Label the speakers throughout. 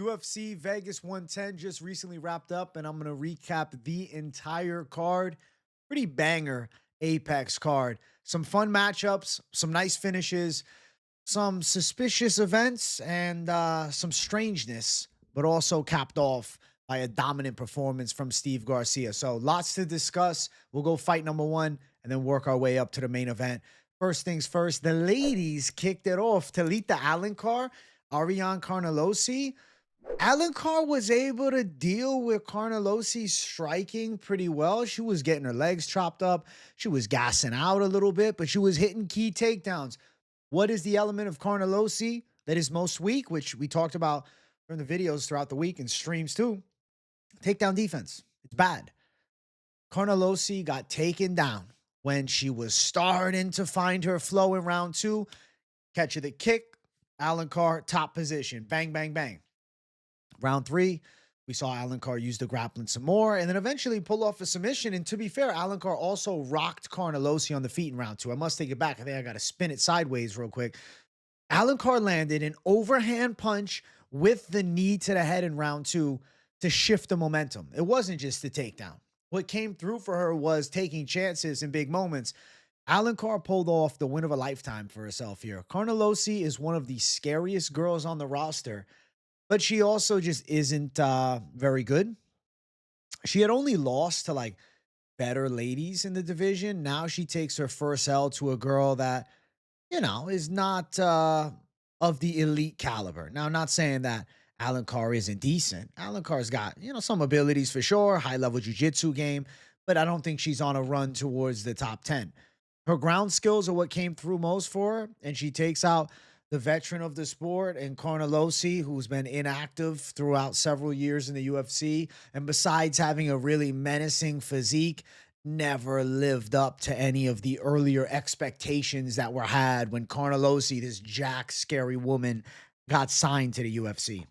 Speaker 1: UFC Vegas 110 just recently wrapped up, and I'm going to recap the entire card. Pretty banger Apex card. Some fun matchups, some nice finishes, some suspicious events, and some strangeness, but also capped off by a dominant performance from Steve Garcia. So lots to discuss. We'll go fight number one and then work our way up to the main event. First things first, the ladies kicked it off. Talita Alencar, Ariane Carnelossi. Alencar was able to deal with Carnelossi's striking pretty well. She was getting her legs chopped up. She was gassing out a little bit, but she was hitting key takedowns. What is the element of Carnelossi that is most weak, which we talked about from the videos throughout the week and streams too? Takedown defense. It's bad. Carnelossi got taken down when she was starting to find her flow in round two. Catch of the kick. Alencar, top position. Bang, bang, bang. Round three, we saw Alencar use the grappling some more and then eventually pull off a submission. And to be fair, Alencar also rocked Carnelossi on the feet in round two. I must take it back. I think I got to spin it sideways real quick. Alencar landed an overhand punch with the knee to the head in round two to shift the momentum. It wasn't just the takedown. What came through for her was taking chances in big moments. Alencar pulled off the win of a lifetime for herself here. Carnelossi is one of the scariest girls on the roster, but she also just isn't very good. She had only lost to like better ladies in the division. Now she takes her first L to a girl that, you know, is not of the elite caliber. Now, I'm not saying that Alencar isn't decent. Alencar's got, you know, some abilities for sure, high-level jiu-jitsu game, but I don't think she's on a run towards the top 10. Her ground skills are what came through most for her, and she takes out the veteran of the sport and Carnelossi, who's been inactive throughout several years in the UFC, and besides having a really menacing physique, never lived up to any of the earlier expectations that were had when Carnelossi, this jack, scary woman, got signed to the UFC.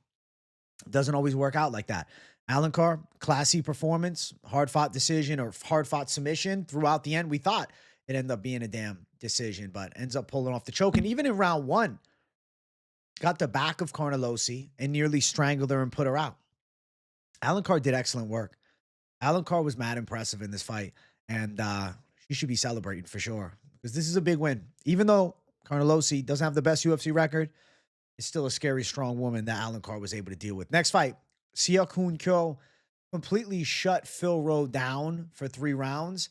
Speaker 1: It doesn't always work out like that. Alencar, classy performance, hard-fought decision or hard-fought submission throughout the end. We thought it ended up being a damn decision, but ends up pulling off the choke. And even in round one, got the back of Carnelossi and nearly strangled her and put her out. Alencar did excellent work. Alencar was mad impressive in this fight, and she should be celebrating for sure because this is a big win. Even though Carnelossi doesn't have the best UFC record, it's still a scary, strong woman that Alencar was able to deal with. Next fight, Seok completely shut Phil Rowe down for 3 rounds.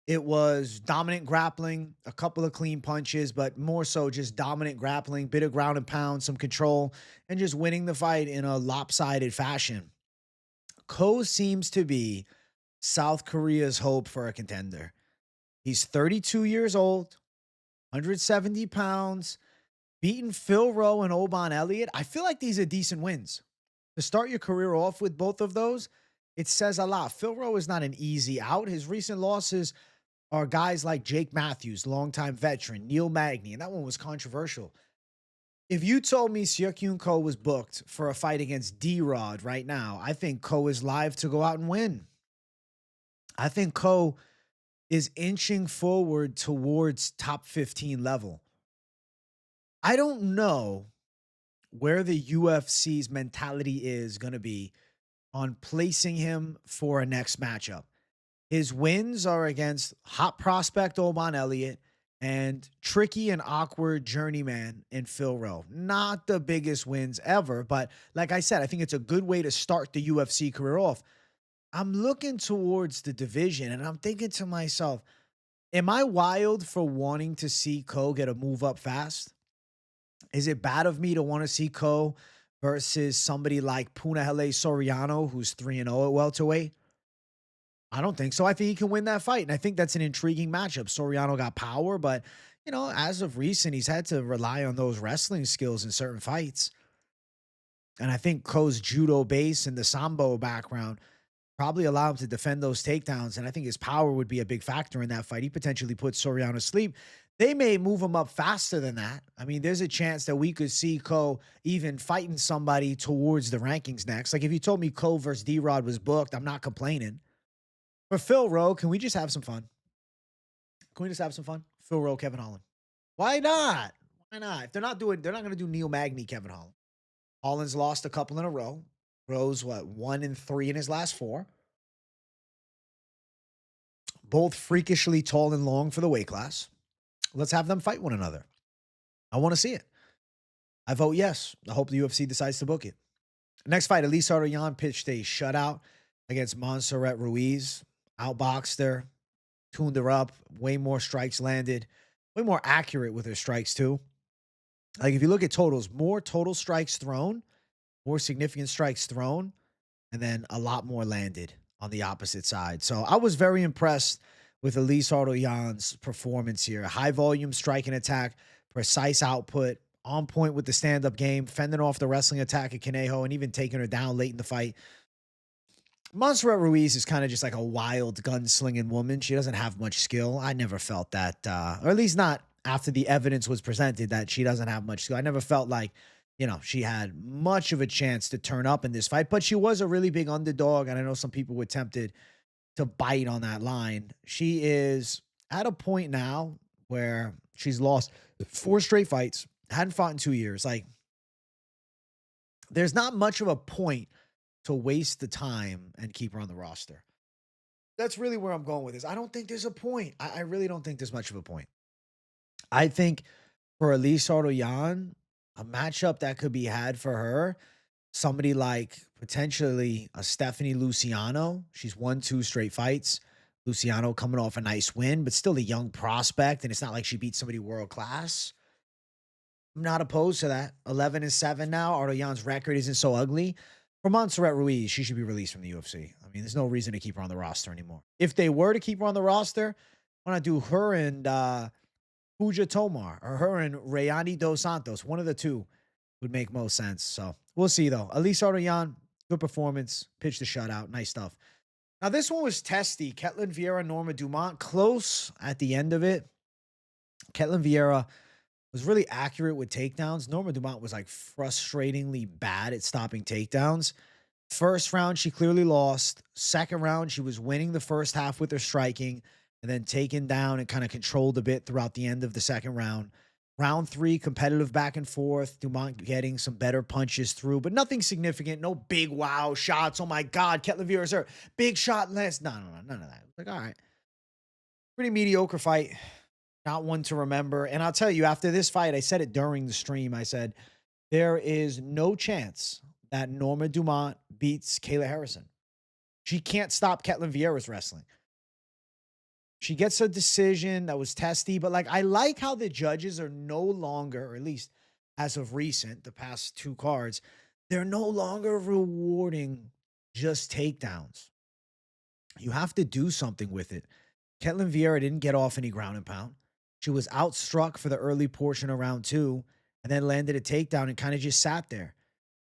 Speaker 1: It was dominant grappling, a couple of clean punches, but more so just dominant grappling, bit of ground and pound, some control, and just winning the fight in a lopsided fashion. Ko seems to be South Korea's hope for a contender. He's 32 years old, 170 pounds, beaten Phil Rowe and Oban Elliott. I feel like these are decent wins. To start your career off with both of those, it says a lot. Phil Rowe is not an easy out. His recent losses are guys like Jake Matthews, longtime veteran, Neil Magny, and that one was controversial. If you told me Seok Ko was booked for a fight against D-Rod right now, I think Ko is live to go out and win. I think Ko is inching forward towards top 15 level. I don't know where the UFC's mentality is going to be on placing him for a next matchup. His wins are against hot prospect Oban Elliott and tricky and awkward journeyman in Phil Rowe. Not the biggest wins ever, but like I said, I think it's a good way to start the UFC career off. I'm looking towards the division and I'm thinking to myself, am I wild for wanting to see Ko get a move up fast? Is it bad of me to want to see Ko versus somebody like Punahele Soriano, who's 3-0 at welterweight? I don't think so. I think he can win that fight, and I think that's an intriguing matchup. Soriano got power, but, you know, as of recent, he's had to rely on those wrestling skills in certain fights. And I think Ko's judo base and the sambo background probably allow him to defend those takedowns, and I think his power would be a big factor in that fight. He potentially puts Soriano to sleep. They may move him up faster than that. I mean, there's a chance that we could see Ko even fighting somebody towards the rankings next. Like, if you told me Ko versus D-Rod was booked, I'm not complaining. For Phil Rowe, can we just have some fun? Can we just have some fun? Phil Rowe, Kevin Holland. Why not? Why not? If they're not going to do Neil Magny, Kevin Holland. Holland's lost a couple in a row. Rowe's what, 1-3 in his last four. Both freakishly tall and long for the weight class. Let's have them fight one another. I want to see it. I vote yes. I hope the UFC decides to book it. Next fight, Elise Ardelean pitched a shutout against Montserrat Ruiz. Outboxed her, tuned her up, way more strikes landed, way more accurate with her strikes too. Like if you look at totals, more total strikes thrown, more significant strikes thrown, and then a lot more landed on the opposite side. So I was very impressed with Elise Ardelean's performance here. High volume strike and attack, precise output, on point with the stand-up game, fending off the wrestling attack at Conejo, and even taking her down late in the fight. Montserrat Ruiz is kind of just like a wild gunslinging woman. She doesn't have much skill. I never felt that, or at least not after the evidence was presented that she doesn't have much skill. I never felt like, she had much of a chance to turn up in this fight, but she was a really big underdog. And I know some people were tempted to bite on that line. She is at a point now where she's lost 4 straight fights, hadn't fought in 2 years. Like, there's not much of a point to waste the time and keep her on the roster. That's really where I'm going with this. I don't think there's a point. I really don't think there's much of a point. I think for Elise Ardelean, a matchup that could be had for her, somebody like potentially a Stephanie Luciano. She's won 2 straight fights. Luciano coming off a nice win, but still a young prospect, and it's not like she beat somebody world class. I'm not opposed to that. 11-7 now. Ardelean's record isn't so ugly. For Montserrat Ruiz, she should be released from the UFC. I mean, there's no reason to keep her on the roster anymore. If they were to keep her on the roster, why not do her and Puja Tomar or her and Rayani Dos Santos? One of the two would make most sense. So we'll see, though. Elise Ardelean, good performance. Pitched a shutout. Nice stuff. Now, this one was testy. Ketlen, Vieira, Norma, Dumont. Close at the end of it. Ketlen, Vieira was really accurate with takedowns. Norma Dumont was like frustratingly bad at stopping takedowns. First round, she clearly lost. Second round, she was winning the first half with her striking and then taken down and kind of controlled a bit throughout the end of the second round. Round 3, competitive back and forth. Dumont getting some better punches through, but nothing significant. No big wow shots. Oh my God, Ketlen Vieira's hurt. Big shot last. No, none of that. Like, all right. Pretty mediocre fight. Not one to remember. And I'll tell you, after this fight, I said it during the stream. I said, there is no chance that Norma Dumont beats Kayla Harrison. She can't stop Ketlen Vieira's wrestling. She gets a decision that was testy, but I like how the judges are no longer, or at least as of recent, the past 2 cards, they're no longer rewarding just takedowns. You have to do something with it. Ketlen Vieira didn't get off any ground and pound. She was outstruck for the early portion of round 2 and then landed a takedown and kind of just sat there.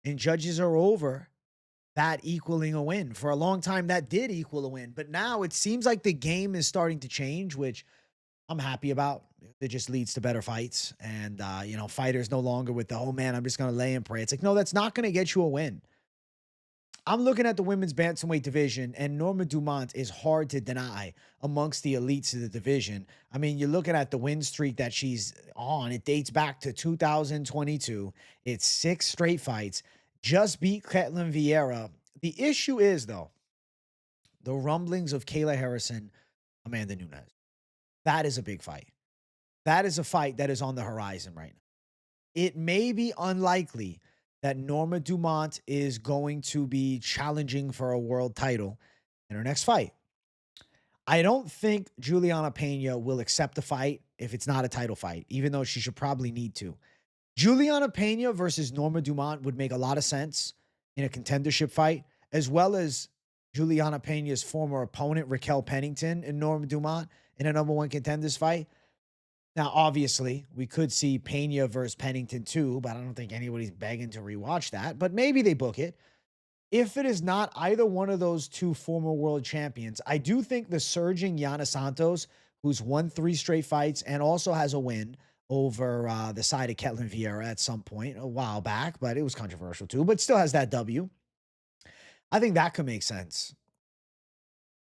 Speaker 1: And judges are over that equaling a win. For a long time, that did equal a win. But now it seems like the game is starting to change, which I'm happy about. It just leads to better fights. And, fighters no longer with the, oh, man, I'm just going to lay and pray. It's like, no, that's not going to get you a win. I'm looking at the women's bantamweight division, and Norma Dumont is hard to deny amongst the elites of the division. I mean, you're looking at the win streak that she's on. It dates back to 2022. It's 6 straight fights. Just beat Ketlen Vieira. The issue is, though, the rumblings of Kayla Harrison, Amanda Nunes. That is a big fight. That is a fight that is on the horizon right now. It may be unlikely that Norma Dumont is going to be challenging for a world title in her next fight. I don't think Juliana Pena will accept the fight if it's not a title fight, even though she should probably need to. Juliana Pena versus Norma Dumont would make a lot of sense in a contendership fight, as well as Juliana Pena's former opponent, Raquel Pennington, and Norma Dumont in a number 1 contenders fight. Now, obviously, we could see Pena versus Pennington too, but I don't think anybody's begging to rewatch that. But maybe they book it. If it is not either one of those 2 former world champions, I do think the surging Yana Santos, who's won 3 straight fights and also has a win over the side of Ketlen Vieira at some point a while back, but it was controversial too, but still has that W. I think that could make sense.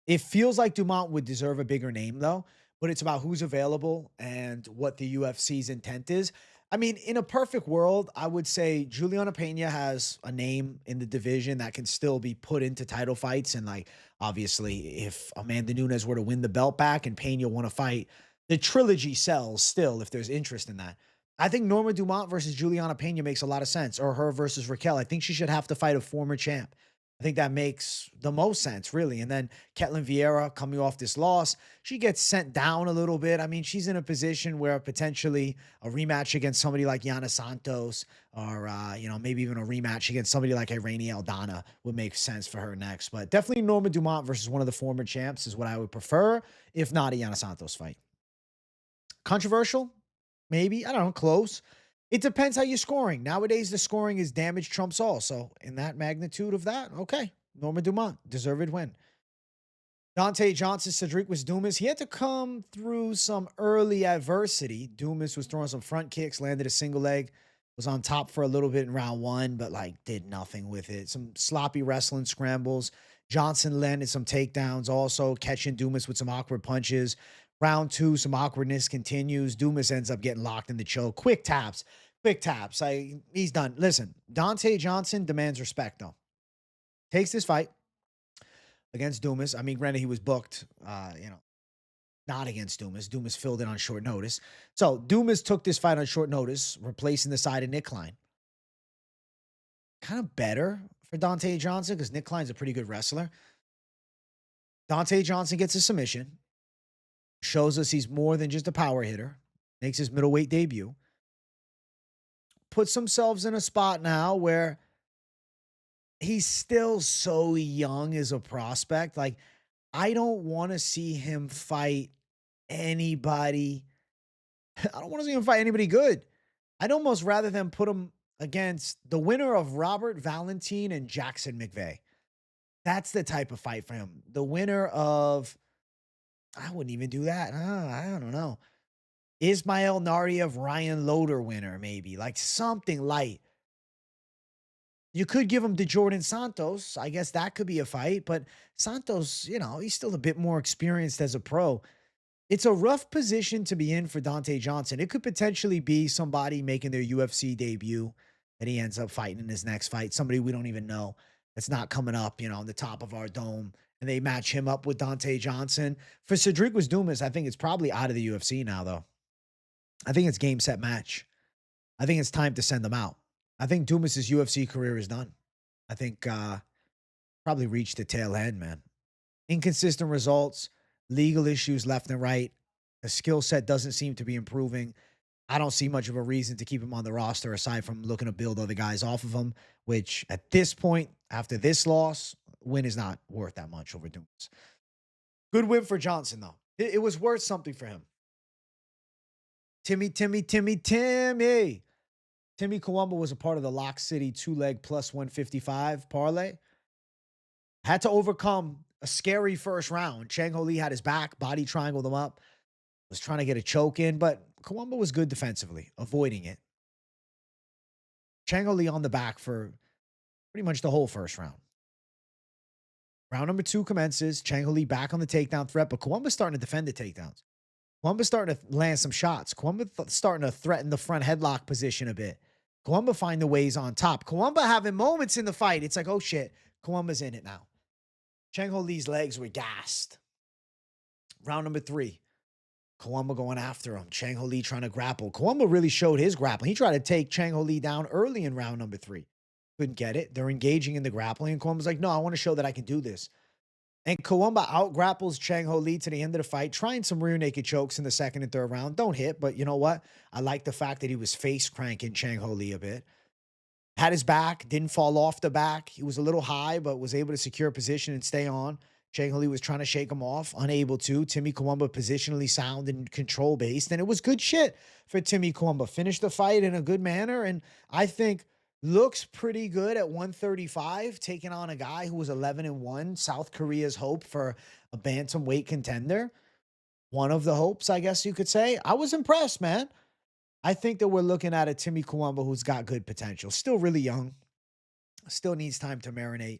Speaker 1: It feels like Dumont would deserve a bigger name, though, but it's about who's available and what the UFC's intent is. I mean, in a perfect world, I would say Juliana Pena has a name in the division that can still be put into title fights. And like, obviously, if Amanda Nunes were to win the belt back and Pena want to fight, the trilogy sells still if there's interest in that. I think Norma Dumont versus Juliana Pena makes a lot of sense, or her versus Raquel. I think she should have to fight a former champ. I think that makes the most sense, really. And then Ketlen Vieira coming off this loss, she gets sent down a little bit. I mean, she's in a position where potentially a rematch against somebody like Yana Santos, or maybe even a rematch against somebody like Irene Aldana would make sense for her next. But definitely Norma Dumont versus one of the former champs is what I would prefer, if not a Yana Santos fight. Controversial? Maybe. I don't know. Close. It depends how you're scoring. Nowadays, the scoring is damage trumps all. So, in that magnitude of that, okay. Norma Dumont, deserved win. Donte Johnson, Cedric was Dumas. He had to come through some early adversity. Dumas was throwing some front kicks, landed a single leg, was on top for a little bit in round one, but like did nothing with it. Some sloppy wrestling scrambles. Johnson landed some takedowns, also catching Dumas with some awkward punches. Round two, some awkwardness continues. Dumas ends up getting locked in the choke. Quick taps. Quick taps. He's done. Listen, Donte Johnson demands respect, though. Takes this fight against Dumas. I mean, granted, he was booked, not against Dumas. Dumas filled in on short notice. So Dumas took this fight on short notice, replacing the side of Nick Klein. Kind of better for Donte Johnson because Nick Klein's a pretty good wrestler. Donte Johnson gets a submission, shows us he's more than just a power hitter, makes his middleweight debut, puts themselves in a spot now where he's still so young as a prospect. Like, I don't want to see him fight anybody. I don't want to see him fight anybody good. I'd almost rather them put him against the winner of Robert Valentin and Jackson McVeigh. That's the type of fight for him. The winner of, I wouldn't even do that. I don't know. Ismail Nariev, Ryan Loder winner, maybe. Like something light. You could give him to Jordan Santos. I guess that could be a fight. But Santos, he's still a bit more experienced as a pro. It's a rough position to be in for Donte Johnson. It could potentially be somebody making their UFC debut that he ends up fighting in his next fight. Somebody we don't even know that's not coming up, on the top of our dome. And they match him up with Donte Johnson. For Cedric was Dumas, I think it's probably out of the UFC now, though. I think it's game, set, match. I think it's time to send them out. I think Dumas' UFC career is done. I think probably reached the tail end, man. Inconsistent results, legal issues left and right. The skill set doesn't seem to be improving. I don't see much of a reason to keep him on the roster aside from looking to build other guys off of him, which at this point, after this loss, win is not worth that much over Dumas. Good win for Johnson, though. It was worth something for him. Timmy. Timmy Cuamba was a part of the Lock City 2-leg plus 155 parlay. Had to overcome a scary first round. Chang Ho Lee had his back, body triangled him up, was trying to get a choke in, but Cuamba was good defensively, avoiding it. Chang Ho Lee on the back for pretty much the whole first round. Round number 2 commences. Chang Ho Lee back on the takedown threat, but Cuamba's starting to defend the takedowns. Cuamba's starting to land some shots. Cuamba starting to threaten the front headlock position a bit. Cuamba find the ways on top. Cuamba having moments in the fight. It's like, oh shit, Cuamba's in it now. Chang Ho Lee's legs were gassed. Round number 3. Cuamba going after him. Chang Ho Lee trying to grapple. Cuamba really showed his grappling. He tried to take Chang Ho Lee down early in round number 3. Couldn't get it. They're engaging in the grappling. And Cuamba's like, no, I want to show that I can do this. And Cuamba out-grapples Chang Ho Lee to the end of the fight, trying some rear naked chokes in the second and third round. Don't hit, but you know what? I like the fact that he was face cranking Chang Ho Lee a bit. Had his back, didn't fall off the back. He was a little high, but was able to secure position and stay on. Chang Ho Lee was trying to shake him off, unable to. Timmy Cuamba positionally sound and control-based, and it was good shit for Timmy Cuamba. Finished the fight in a good manner, and I think looks pretty good at 135, taking on a guy who was 11-1, South Korea's hope for a bantamweight contender. One of the hopes, I guess you could say. I was impressed, man. I think that we're looking at a Timmy Cuamba who's got good potential. Still really young. Still needs time to marinate.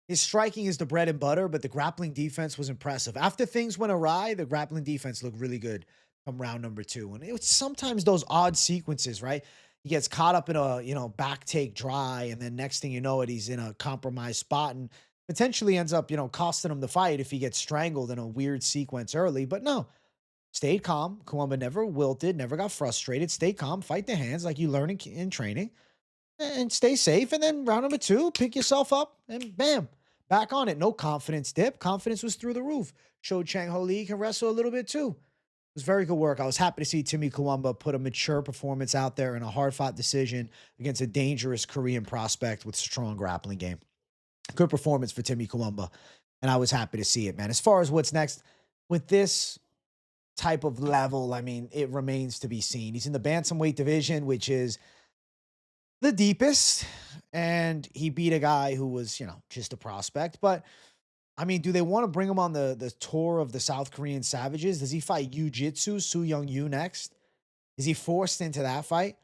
Speaker 1: His striking is the bread and butter, but the grappling defense was impressive. After things went awry, the grappling defense looked really good. from round number 2. And it's sometimes those odd sequences, right? He gets caught up in a, back take dry, and then next thing you know it, he's in a compromised spot and potentially ends up, costing him the fight if he gets strangled in a weird sequence early. But no, stayed calm. Cuamba never wilted, never got frustrated. Stay calm, fight the hands like you learn in training, and stay safe. And then round number 2, pick yourself up and bam, back on it. No confidence dip. Confidence was through the roof. Showed Chang Ho Lee can wrestle a little bit too. It was very good work. I was happy to see Timmy Cuamba put a mature performance out there in a hard-fought decision against a dangerous Korean prospect with strong grappling game. Good performance for Timmy Cuamba, and I was happy to see it, man. As far as what's next with this type of level, I mean, it remains to be seen. He's in the bantamweight division, which is the deepest, and he beat a guy who was, just a prospect. But I mean, do they want to bring him on the tour of the South Korean Savages? Does he fight Jiu-Jitsu, Soo Young-Yu next? Is he forced into that fight?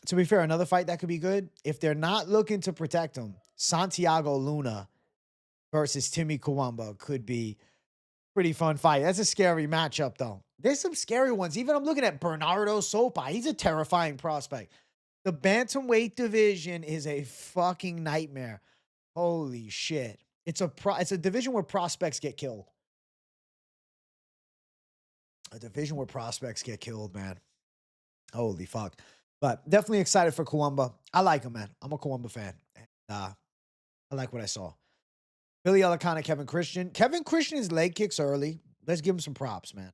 Speaker 1: To be fair, another fight that could be good. If they're not looking to protect him, Santiago Luna versus Timmy Cuamba could be pretty fun fight. That's a scary matchup, though. There's some scary ones. Even I'm looking at Bernardo Sopa. He's a terrifying prospect. The bantamweight division is a fucking nightmare. Holy shit. It's a division where prospects get killed. A division where prospects get killed, man. Holy fuck. But definitely excited for Cuamba. I like him, man. I'm a Cuamba fan. And, I like what I saw. Billy Elekana, Kevin Christian. Kevin Christian's leg kicks early. Let's give him some props, man.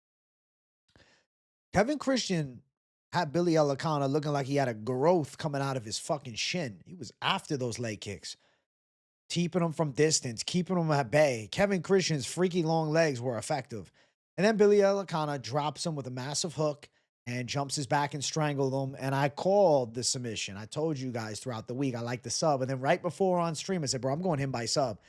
Speaker 1: Kevin Christian had Billy Elekana looking like he had a growth coming out of his fucking shin. He was after those leg kicks. Keeping him from distance, keeping him at bay. Kevin Christian's freaky long legs were effective. And then Billy Elekana drops him with a massive hook and jumps his back and strangled him. And I called the submission. I told you guys throughout the week I like the sub. And then right before on stream, I said, bro, I'm going him by sub.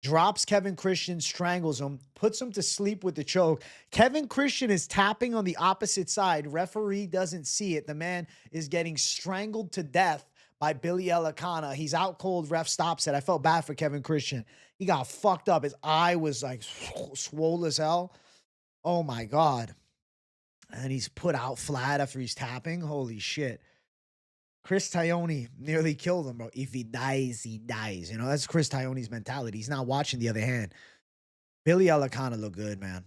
Speaker 1: Drops Kevin Christian, strangles him, puts him to sleep with the choke. Kevin Christian is tapping on the opposite side. Referee doesn't see it. The man is getting strangled to death by Billy Elekana. He's out cold. Ref stops it. I felt bad for Kevin Christian. He got fucked up. His eye was like swole as hell. Oh my God. And he's put out flat after he's tapping. Holy shit. Chris Taglioni nearly killed him, bro. If he dies, he dies. That's Chris Taglione's mentality. He's not watching the other hand. Billy Elekana looked good, man.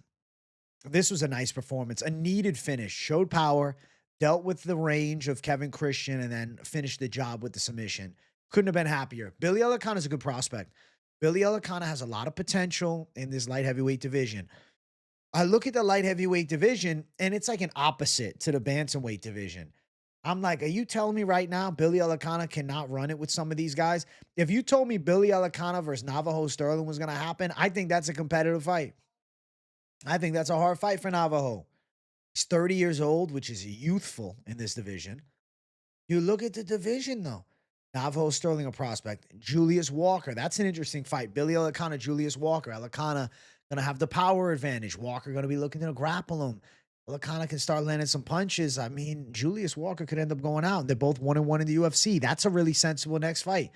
Speaker 1: This was a nice performance. A needed finish. Showed power. Dealt with the range of Kevin Christian and then finished the job with the submission. Couldn't have been happier. Billy Elekana is a good prospect. Billy Elekana has a lot of potential in this light heavyweight division. I look at the light heavyweight division and it's like an opposite to the bantamweight division. I'm like, are you telling me right now Billy Elekana cannot run it with some of these guys? If you told me Billy Elekana versus Navajo Sterling was going to happen, I think that's a competitive fight. I think that's a hard fight for Navajo. He's 30 years old, which is youthful in this division. You look at the division, though. Navajo Sterling, a prospect. Julius Walker, that's an interesting fight. Billy Elekana, Julius Walker. Elekana going to have the power advantage. Walker going to be looking to grapple him. Elekana can start landing some punches. I mean, Julius Walker could end up going out. They're both 1-1 in the UFC. That's a really sensible next fight.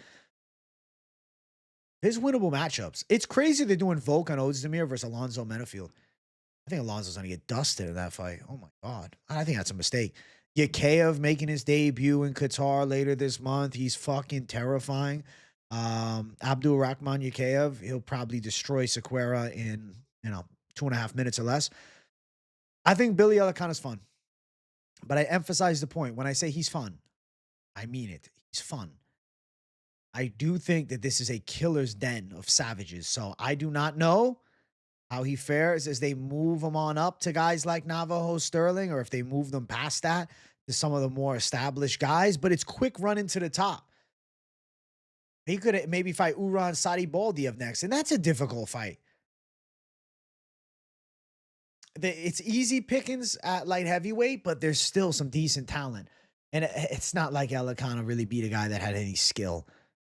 Speaker 1: There's winnable matchups. It's crazy they're doing Volkan Ozdemir versus Alonzo Menafield. I think Alonzo's going to get dusted in that fight. Oh, my God. I think that's a mistake. Yakeyev making his debut in Qatar later this month. He's fucking terrifying. Abdul Rahman Yakeyev, he'll probably destroy Sequeira in, 2.5 minutes or less. I think Billy Elekana's fun. But I emphasize the point. When I say he's fun, I mean it. He's fun. I do think that this is a killer's den of savages. So I do not know how he fares as they move him on up to guys like Navajo Sterling, or if they move them past that to some of the more established guys, but it's quick running to the top. He could maybe fight Uran Sadi Baldiev next, and that's a difficult fight. It's easy pickings at light heavyweight, but there's still some decent talent. And it's not like Elekana really beat a guy that had any skill.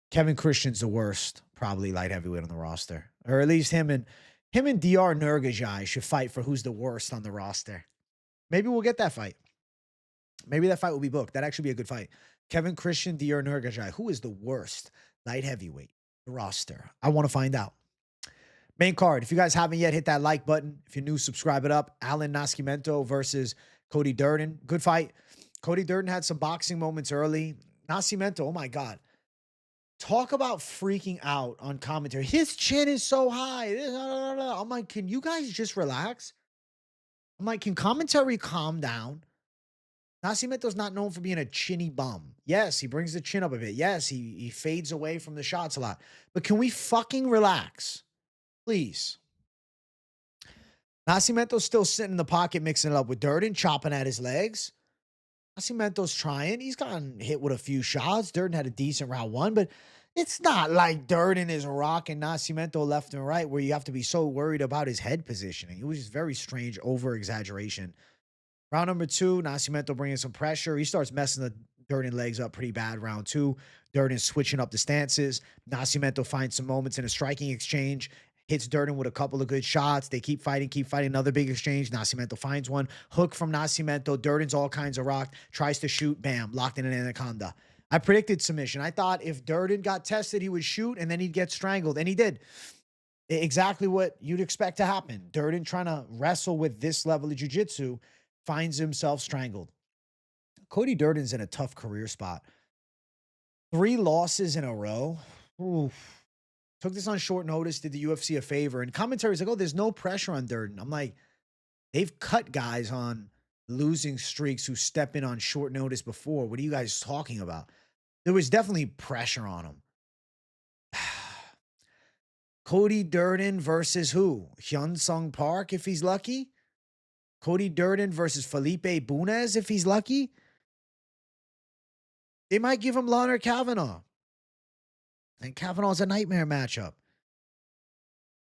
Speaker 1: Kevin Christian's the worst, probably light heavyweight on the roster. Or at least him and Dr. Nurgajai should fight for who's the worst on the roster. Maybe we'll get that fight. Maybe that fight will be booked. That'd actually be a good fight. Kevin Christian, Dr. Nurgajai. Who is the worst light heavyweight roster? I want to find out. Main card. If you guys haven't yet, hit that like button. If you're new, subscribe it up. Nascimento versus Cody Durden. Good fight. Cody Durden had some boxing moments early. Nascimento, oh my God. Talk about freaking out on commentary. His chin is so high. I'm like, can you guys just relax? I'm like, can commentary calm down? Nascimento's not known for being a chinny bum. Yes, he brings the chin up a bit. Yes, he fades away from the shots a lot. But can we fucking relax? Please. Nascimento's still sitting in the pocket, mixing it up with Durden, chopping at his legs. Nascimento's trying. He's gotten hit with a few shots. Durden had a decent round one, but it's not like Durden is rocking Nascimento left and right where you have to be so worried about his head positioning. It was just very strange over-exaggeration. Round number two, Nascimento bringing some pressure. He starts messing the Durden legs up pretty bad. Round two, Durden switching up the stances. Nascimento finds some moments in a striking exchange. Hits Durden with a couple of good shots. They keep fighting. Another big exchange. Nascimento finds one. Hook from Nascimento. Durden's all kinds of rocked. Tries to shoot. Bam. Locked in an anaconda. I predicted submission. I thought if Durden got tested, he would shoot and then he'd get strangled. And he did. Exactly what you'd expect to happen. Durden trying to wrestle with this level of jiu-jitsu finds himself strangled. Cody Durden's in a tough career spot. 3 losses in a row. Oof. Took this on short notice, did the UFC a favor. And commentary's like, oh, there's no pressure on Durden. I'm like, they've cut guys on losing streaks who step in on short notice before. What are you guys talking about? There was definitely pressure on him. Cody Durden versus who? Hyun Sung Park if he's lucky? Cody Durden versus Felipe Bunez if he's lucky? They might give him Leonard Kavanaugh. And Kavanaugh's a nightmare matchup.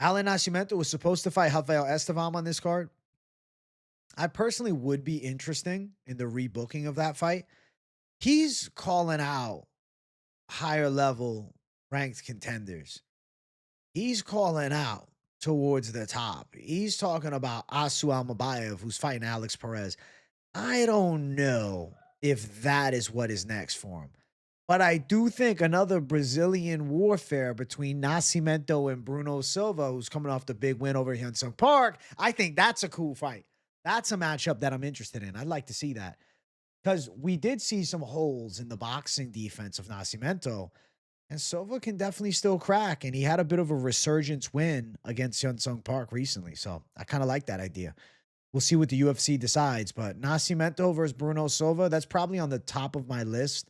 Speaker 1: Nascimento was supposed to fight Rafael Estevam on this card. I personally would be interested in the rebooking of that fight. He's calling out higher level ranked contenders. He's calling out towards the top. He's talking about Asu Almabayev, who's fighting Alex Perez. I don't know if that is what is next for him. But I do think another Brazilian warfare between Nascimento and Bruno Silva, who's coming off the big win over Hyun Sung Park, I think that's a cool fight. That's a matchup that I'm interested in. I'd like to see that. Because we did see some holes in the boxing defense of Nascimento, and Silva can definitely still crack, and he had a bit of a resurgence win against Hyun Sung Park recently, so I kind of like that idea. We'll see what the UFC decides, but Nascimento versus Bruno Silva, that's probably on the top of my list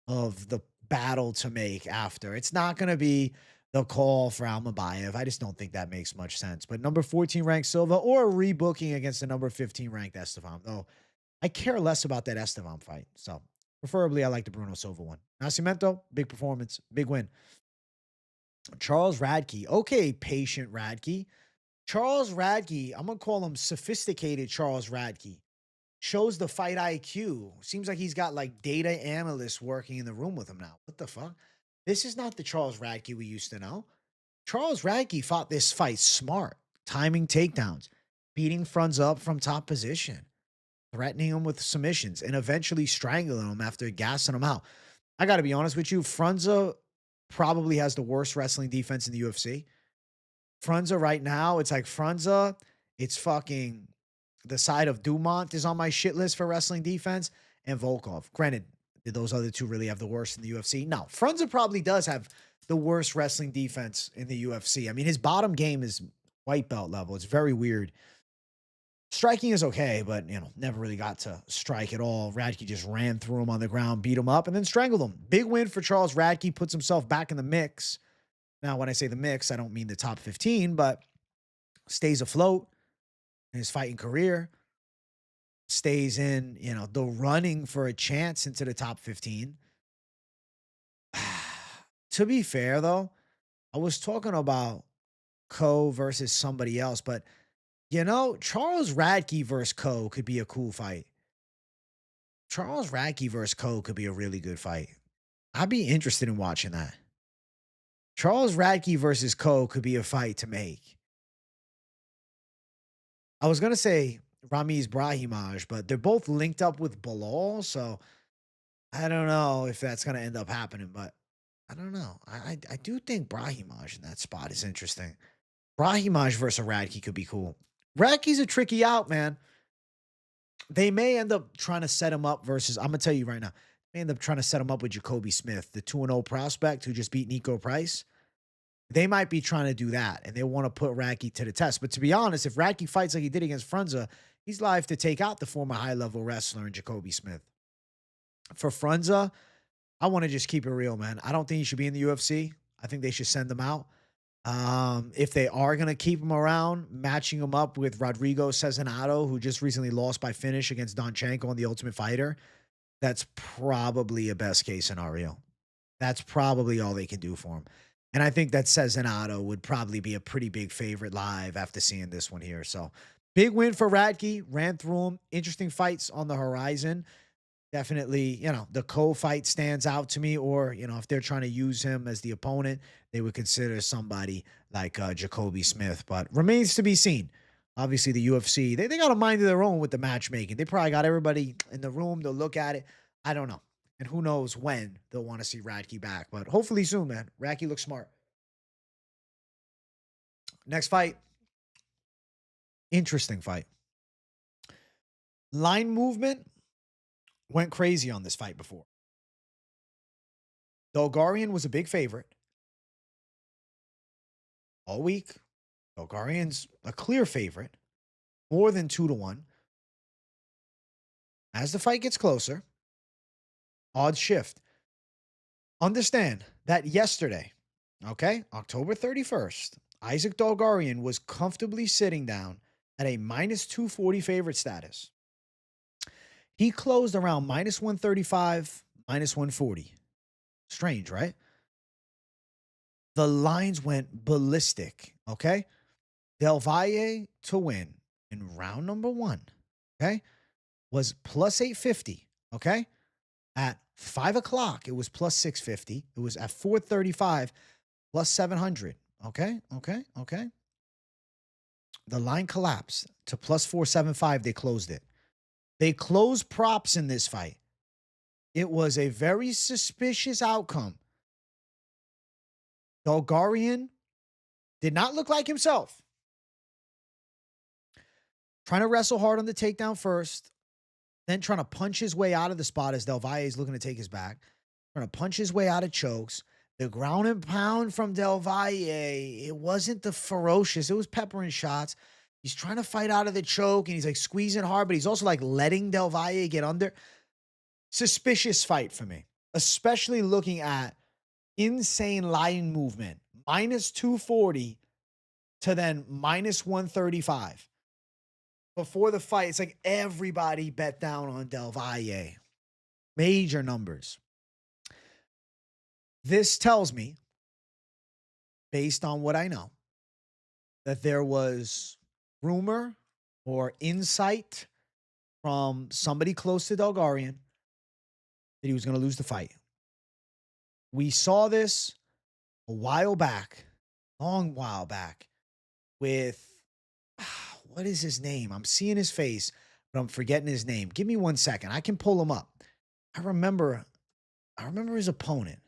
Speaker 1: of the battle to make after. It's not going to be the call for Almabayev. I just don't think that makes much sense. But number 14 ranked Silva or rebooking against the number 15 ranked Estevam. Though I care less about that Estevam fight. So preferably I like the Bruno Silva one. Nascimento, big performance, big win. Charles Radtke. Okay, patient Radtke. Charles Radtke, I'm going to call him sophisticated Charles Radtke. Shows the fight IQ. Seems like he's got like data analysts working in the room with him now. What the fuck? This is not the Charles Radtke we used to know. Charles Radtke fought this fight smart, timing takedowns, beating Frunza up from top position, threatening him with submissions, and eventually strangling him after gassing him out. I got to be honest with you, Frunza probably has the worst wrestling defense in the UFC. Frunza right now, it's like Frunza, it's fucking the side of Dumont is on my shit list for wrestling defense, and Volkov. Granted, did those other two really have the worst in the UFC? No. Frunza probably does have the worst wrestling defense in the UFC. I mean, his bottom game is white belt level. It's very weird. Striking is okay, but, never really got to strike at all. Radtke just ran through him on the ground, beat him up, and then strangled him. Big win for Charles Radtke, puts himself back in the mix. Now, when I say the mix, I don't mean the top 15, but stays afloat in his fighting career, stays in, the running for a chance into the top 15. To be fair, though, I was talking about Co versus somebody else, but, Charles Radtke versus Co could be a cool fight. Charles Radtke versus Co could be a really good fight. I'd be interested in watching that. Charles Radtke versus Co could be a fight to make. I was going to say Ramiz Brahimaj, but they're both linked up with Bilal, so I don't know if that's going to end up happening, but I don't know. I do think Brahimaj in that spot is interesting. Brahimaj versus Radtke could be cool. Radtke's a tricky out, man. They may end up trying to set him up versus, I'm going to tell you right now, they end up trying to set him up with Jacoby Smith, the 2-0 prospect who just beat Nico Price. They might be trying to do that, and they want to put Radtke to the test. But to be honest, if Radtke fights like he did against Frunza, he's live to take out the former high-level wrestler in Jacoby Smith. For Frunza, I want to just keep it real, man. I don't think he should be in the UFC. I think they should send him out. If they are going to keep him around, matching him up with Rodrigo Cezinado, who just recently lost by finish against Donchenko on The Ultimate Fighter, that's probably a best case scenario. That's probably all they can do for him. And I think that Cezinado would probably be a pretty big favorite live after seeing this one here. So big win for Radtke. Ran through him. Interesting fights on the horizon. Definitely, the co-fight stands out to me. Or, if they're trying to use him as the opponent, they would consider somebody like Jacoby Smith. But remains to be seen. Obviously, the UFC, they got a mind of their own with the matchmaking. They probably got everybody in the room to look at it. I don't know. And who knows when they'll want to see Radtke back. But hopefully soon, man. Radtke looks smart. Next fight. Interesting fight. Line movement went crazy on this fight before. Dulgarian was a big favorite all week. Dulgarian's a clear favorite, more than 2-1. As the fight gets closer, odds shift. Understand that yesterday, okay, October 31st, Isaac Dulgarian was comfortably sitting down at a minus 240 favorite status. He closed around minus 135, minus 140. Strange, right? The lines went ballistic, okay? Del Valle to win in round number 1, okay, was plus 850, okay? At 5 o'clock, it was plus 650. It was at 435, plus 700, okay? The line collapsed to plus 475. They closed it. They closed props in this fight. It was a very suspicious outcome. Dulgarian did not look like himself. Trying to wrestle hard on the takedown first, then trying to punch his way out of the spot as Del Valle is looking to take his back. Trying to punch his way out of chokes. The ground and pound from Del Valle, it wasn't the ferocious. It was peppering shots. He's trying to fight out of the choke, and he's like squeezing hard, but he's also like letting Del Valle get under. Suspicious fight for me, especially looking at insane line movement. Minus 240 to then minus 135. Before the fight, it's like everybody bet down on Del Valle. Major numbers. This tells me, based on what I know, that there was rumor or insight from somebody close to Dulgarian that he was going to lose the fight. We saw this a while back, long while back, with, what is his name? I'm seeing his face, but I'm forgetting his name. Give me 1 second. I can pull him up. I remember his opponent.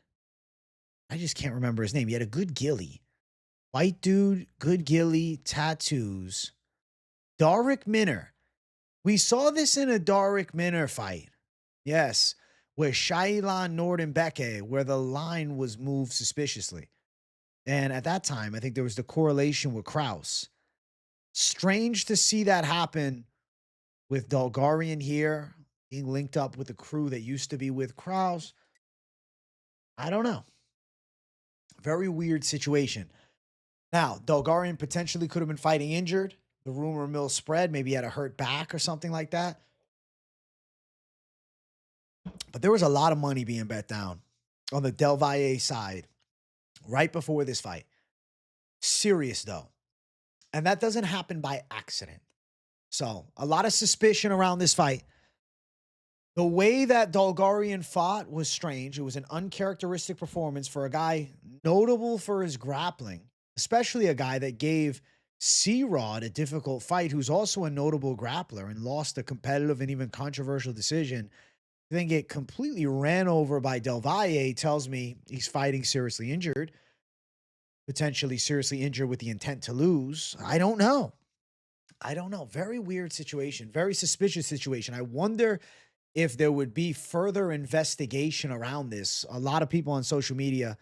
Speaker 1: I just can't remember his name. He had a good gilly. White dude, good gilly, tattoos. Darrick Minner. We saw this in a Darrick Minner fight. Yes, with Shailan Nordenbeke, where the line was moved suspiciously. And at that time, I think there was the correlation with Kraus. Strange to see that happen with Dulgarian here, being linked up with the crew that used to be with Kraus. I don't know. Very weird situation. Now, Dulgarian potentially could have been fighting injured. The rumor mill spread. Maybe he had a hurt back or something like that. But there was a lot of money being bet down on the Del Valle side right before this fight. Serious, though. And that doesn't happen by accident. So, a lot of suspicion around this fight. The way that Dulgarian fought was strange. It was an uncharacteristic performance for a guy notable for his grappling, especially a guy that gave C-Rod a difficult fight, who's also a notable grappler and lost a competitive and even controversial decision. Then get completely ran over by Del Valle tells me he's fighting seriously injured. potentially seriously injured with the intent to lose. I don't know. I don't know. Very weird situation. Very suspicious situation. I wonder if there would be further investigation around this. A lot of people on social media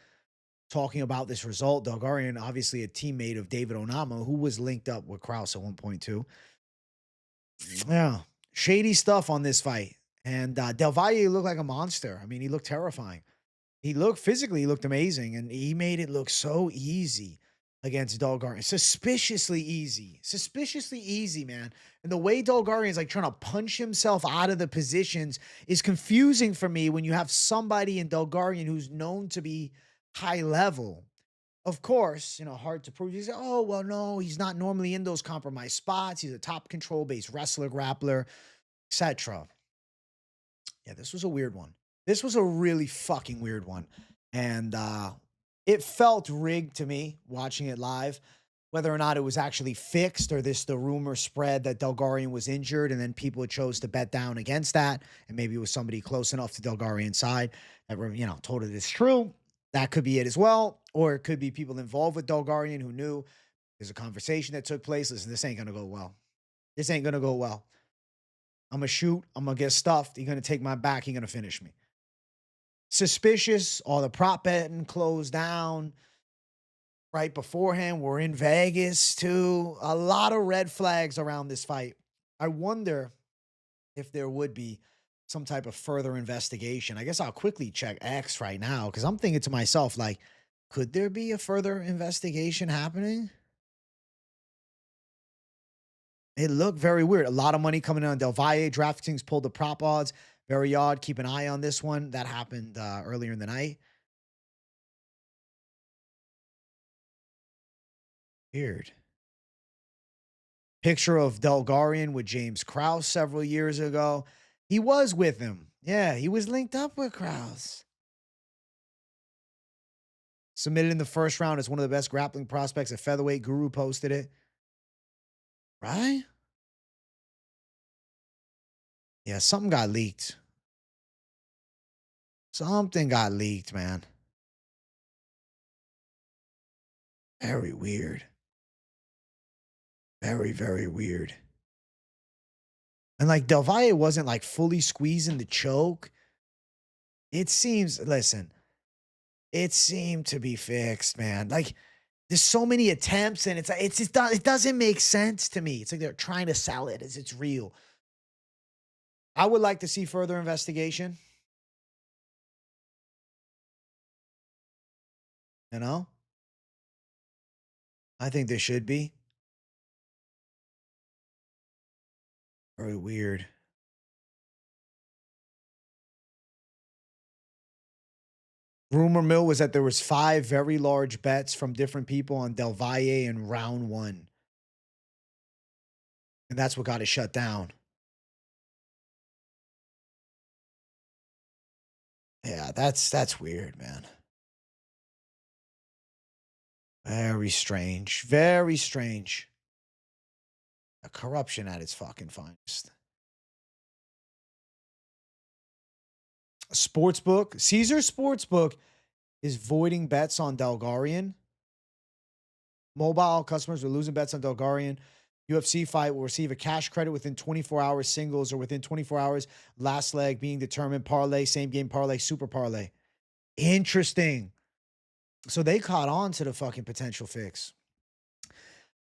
Speaker 1: talking about this result. Dulgarian, obviously a teammate of David Onama, who was linked up with Krause at one point too. Yeah, shady stuff on this fight. And Del Valle looked like a monster. I mean, he looked terrifying. He looked physically, he looked amazing, and he made it look so easy against Dulgarian. Suspiciously easy, man. And the way Dulgarian is like trying to punch himself out of the positions is confusing for me when you have somebody in Dulgarian who's known to be high level. Of course, hard to prove. You say, oh, well, no, he's not normally in those compromised spots. He's a top control-based wrestler, grappler, etc. Yeah, this was a weird one. This was a really fucking weird one. And it felt rigged to me watching it live. Whether or not it was actually fixed or the rumor spread that Dulgarian was injured and then people chose to bet down against that. And maybe it was somebody close enough to Dulgarian's side that, told it it's true. That could be it as well. Or it could be people involved with Dulgarian who knew there's a conversation that took place. Listen, this ain't going to go well. This ain't going to go well. I'm going to shoot. I'm going to get stuffed. You're going to take my back. You're going to finish me. Suspicious. All the prop betting closed down right beforehand. We're in Vegas too. A lot of red flags around this fight. I wonder if there would be some type of further investigation. I guess I'll quickly check X right now because I'm thinking to myself, like, could there be a further investigation happening? It looked very weird. A lot of money coming in on Del Valle. DraftKings pulled the prop odds. Very odd. Keep an eye on this one. That happened earlier in the night. Weird. Picture of Dulgarian with James Krause several years ago. He was with him. Yeah, he was linked up with Krause. Submitted in the first round as one of the best grappling prospects at featherweight. Guru posted it. Right? Yeah, something got leaked. Something got leaked, man. Very weird. Very, very weird. And like Del Valle wasn't like fully squeezing the choke. It seems, listen, it seemed to be fixed, man. Like there's so many attempts and it doesn't make sense to me. It's like they're trying to sell it as it's real. I would like to see further investigation. You know? I think there should be. Very weird. Rumor mill was that there was 5 very large bets from different people on Del Valle in round 1. And that's what got it shut down. Yeah, that's weird, man. Very strange. Very strange. A corruption at its fucking finest. Sportsbook. Caesar Sportsbook is voiding bets on Dulgarian. Mobile customers are losing bets on Dulgarian. UFC fight will receive a cash credit within 24 hours singles or within 24 hours last leg being determined. Parlay, same game parlay, super parlay. Interesting. So they caught on to the fucking potential fix.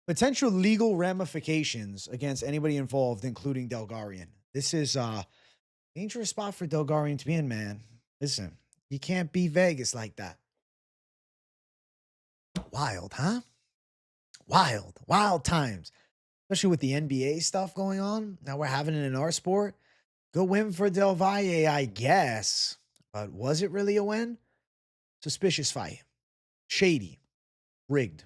Speaker 1: Potential legal ramifications against anybody involved, including Dulgarian. This is a dangerous spot for Dulgarian to be in, man. Listen, you can't be Vegas like that. Wild, huh? Wild times. Especially with the NBA stuff going on. Now we're having it in our sport. Good win for Del Valle, I guess. But was it really a win? Suspicious fight. Shady. Rigged.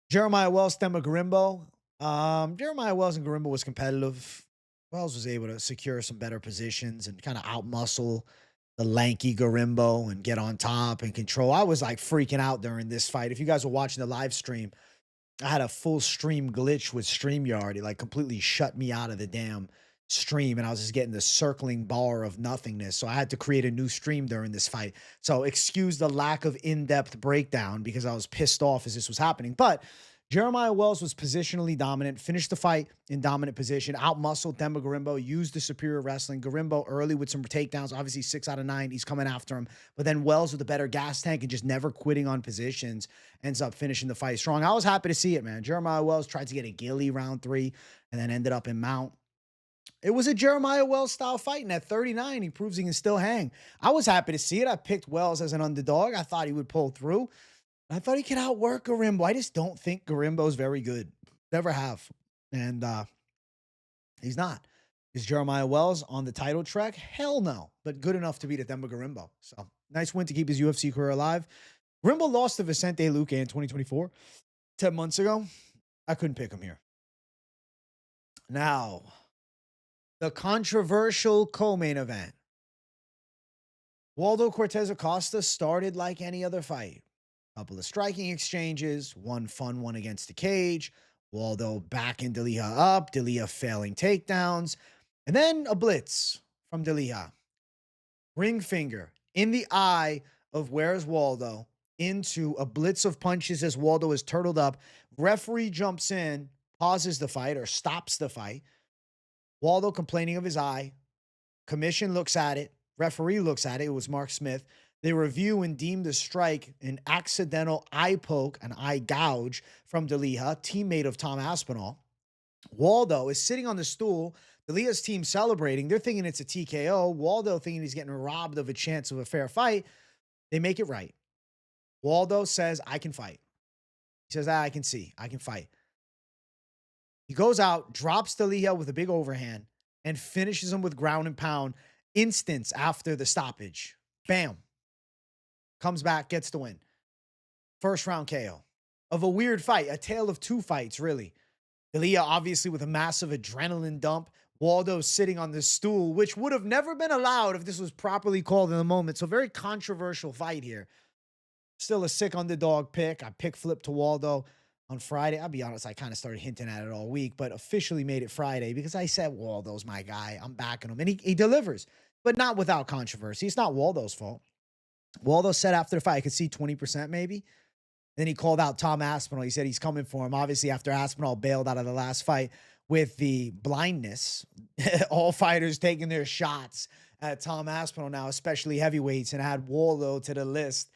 Speaker 1: Jeremiah Wells, Stemma Gorimbo. Jeremiah Wells and Gorimbo was competitive. Wells was able to secure some better positions and kind of outmuscle the lanky Gorimbo and get on top and control. I was like freaking out during this fight. If you guys were watching the live stream, I had a full stream glitch with StreamYard. It like completely shut me out of the damn stream and I was just getting the circling bar of nothingness. So I had to create a new stream during this fight. So excuse the lack of in-depth breakdown because I was pissed off as this was happening. But Jeremiah Wells was positionally dominant, finished the fight in dominant position, outmuscled Demba Gorimbo, used the superior wrestling. Gorimbo early with some takedowns, obviously 6 out of 9. He's coming after him. But then Wells with a better gas tank and just never quitting on positions ends up finishing the fight strong. I was happy to see it, man. Jeremiah Wells tried to get a ghillie round 3 and then ended up in mount. It was a Jeremiah Wells style fight, and at 39, he proves he can still hang. I was happy to see it. I picked Wells as an underdog. I thought he would pull through. I thought he could outwork Gorimbo. I just don't think Gorimbo's very good. Never have. And he's not. Is Jeremiah Wells on the title track? Hell no. But good enough to beat a Demba Gorimbo. So nice win to keep his UFC career alive. Gorimbo lost to Vicente Luque in 2024. 10 months ago. I couldn't pick him here. Now, the controversial co-main event. Waldo Cortes-Acosta started like any other fight. Couple of striking exchanges, one fun one against the cage. Waldo backing Delija up, Delija failing takedowns. And then a blitz from Delija. Ring finger in the eye of Where's Waldo into a blitz of punches as Waldo is turtled up. Referee jumps in, pauses the fight or stops the fight. Waldo complaining of his eye. Commission looks at it. Referee looks at it. It was Mark Smith. They review and deem the strike an accidental eye poke, an eye gouge from Delija, teammate of Tom Aspinall. Waldo is sitting on the stool. Delija's team celebrating. They're thinking it's a TKO. Waldo thinking he's getting robbed of a chance of a fair fight. They make it right. Waldo says, I can fight. He says, I can see. I can fight. He goes out, drops Delija with a big overhand, and finishes him with ground and pound instance after the stoppage. Bam. Comes back, gets the win. First round KO of a weird fight, a tale of two fights, really. Delija obviously with a massive adrenaline dump. Waldo sitting on this stool, which would have never been allowed if this was properly called in the moment. So very controversial fight here. Still a sick underdog pick. I pick flip to Waldo on Friday. I'll be honest, I kind of started hinting at it all week, but officially made it Friday because I said Waldo's my guy. I'm backing him. And he delivers, but not without controversy. It's not Waldo's fault. Waldo said after the fight, I could see 20% maybe. Then he called out Tom Aspinall. He said he's coming for him. Obviously, after Aspinall bailed out of the last fight with the blindness, all fighters taking their shots at Tom Aspinall now, especially heavyweights, and add Waldo to the list.